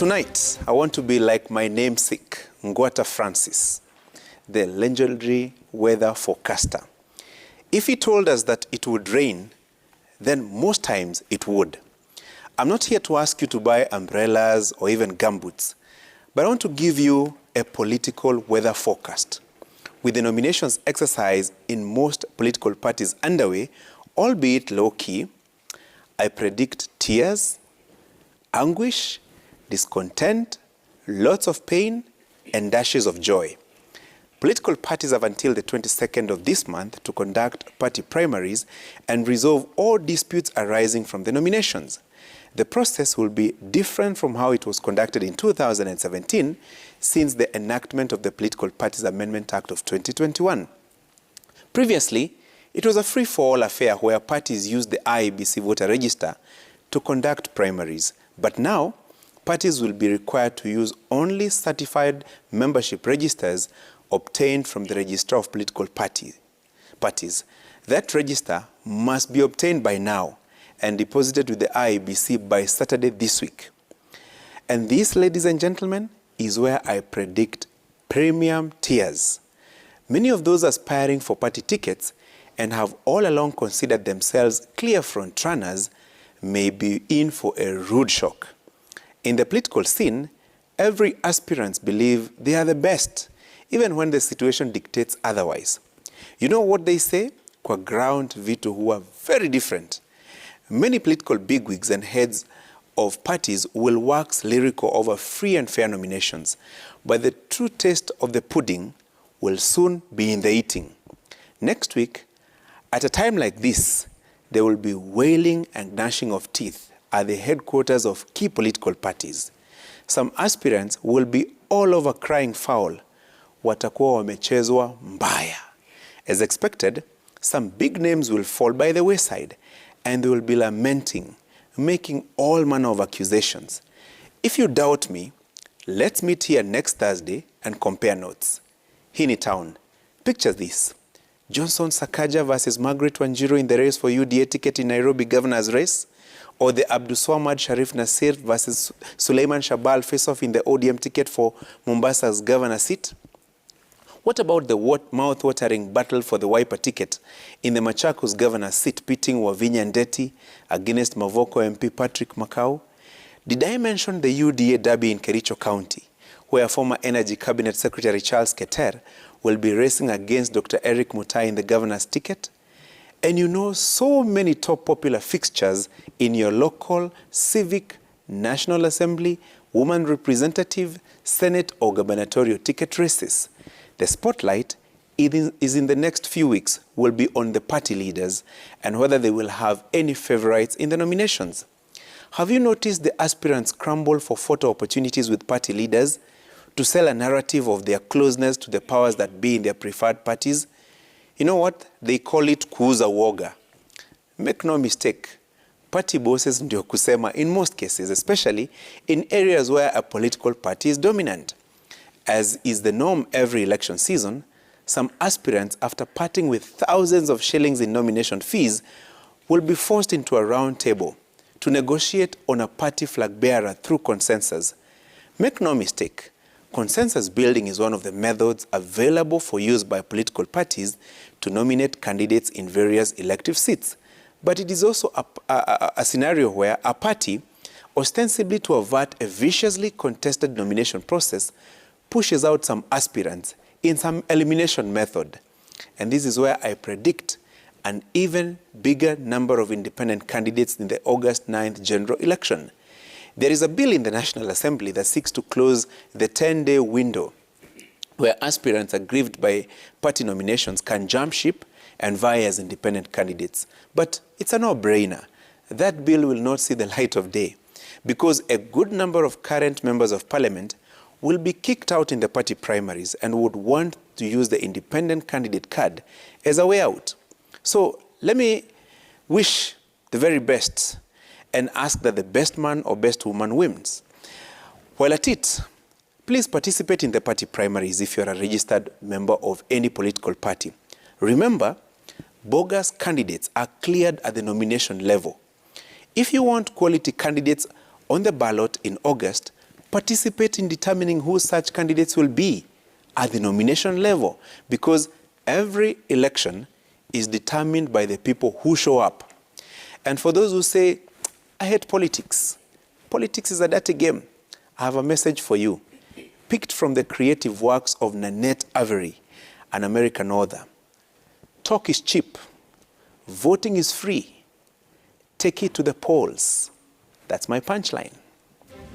Tonight, I want to be like my namesake, Ngwata Francis, the legendary weather forecaster. If he told us that it would rain, then most times it would. I'm not here to ask you to buy umbrellas or even gumboots, but I want to give you a political weather forecast. With the nominations exercise in most political parties underway, albeit low-key, I predict tears, anguish, discontent, lots of pain, and dashes of joy. Political parties have until the 22nd of this month to conduct party primaries and resolve all disputes arising from the nominations. The process will be different from how it was conducted in 2017 since the enactment of the Political Parties Amendment Act of 2021. Previously, it was a free-for-all affair where parties used the IEBC voter register to conduct primaries. But now, parties will be required to use only certified membership registers obtained from the Registrar of Political Parties. That register must be obtained by now and deposited with the IEBC by Saturday this week. And this, ladies and gentlemen, is where I predict premium tiers. Many of those aspiring for party tickets and have all along considered themselves clear front runners may be in for a rude shock. In the political scene, every aspirant believes they are the best, even when the situation dictates otherwise. You know what they say? Kwa ground vitu who are very different. Many political bigwigs and heads of parties will wax lyrical over free and fair nominations, but the true taste of the pudding will soon be in the eating. Next week, at a time like this, there will be wailing and gnashing of teeth at the headquarters of key political parties. Some aspirants will be all over crying foul, watakuwa wamechezwa mbaya. As expected, some big names will fall by the wayside, and they will be lamenting, making all manner of accusations. If you doubt me, let's meet here next Thursday and compare notes. Hini Town. Picture this. Johnson Sakaja versus Margaret Wanjiru in the race for UDA ticket in Nairobi governor's race, or the Abdulswamad Sharif Nasir versus Suleiman Shabal face-off in the ODM ticket for Mombasa's governor seat? What about the mouth-watering battle for the Wiper ticket in the Machakos governor's seat pitting Wavinya Ndeti against Mavoko MP Patrick Makau? Did I mention the UDA derby in Kericho County, where former Energy Cabinet Secretary Charles Keter will be racing against Dr. Eric Mutai in the governor's ticket? And you know so many top popular fixtures in your local, civic, National Assembly, woman representative, Senate or gubernatorial ticket races. The spotlight is in the next few weeks will be on the party leaders and whether they will have any favorites in the nominations. Have you noticed the aspirants scramble for photo opportunities with party leaders to sell a narrative of their closeness to the powers that be in their preferred parties? You know what? They call it kuuza woga. Make no mistake, party bosses ndio kusema in most cases, especially in areas where a political party is dominant. As is the norm every election season, some aspirants, after parting with thousands of shillings in nomination fees, will be forced into a round table to negotiate on a party flag bearer through consensus. Make no mistake, consensus building is one of the methods available for use by political parties to nominate candidates in various elective seats. But it is also a scenario where a party, ostensibly to avert a viciously contested nomination process, pushes out some aspirants in some elimination method. And this is where I predict an even bigger number of independent candidates in the August 9th general election. There is a bill in the National Assembly that seeks to close the 10-day window where aspirants aggrieved by party nominations can jump ship and vie as independent candidates. But it's a no-brainer. That bill will not see the light of day because a good number of current members of parliament will be kicked out in the party primaries and would want to use the independent candidate card as a way out. So let me wish the very best and ask that the best man or best woman wins. While at it, please participate in the party primaries if you're a registered member of any political party. Remember, bogus candidates are cleared at the nomination level. If you want quality candidates on the ballot in August, participate in determining who such candidates will be at the nomination level, because every election is determined by the people who show up. And for those who say, I hate politics, politics is a dirty game, I have a message for you, picked from the creative works of Nanette Avery, an American author. Talk is cheap, voting is free, take it to the polls. That's my punchline.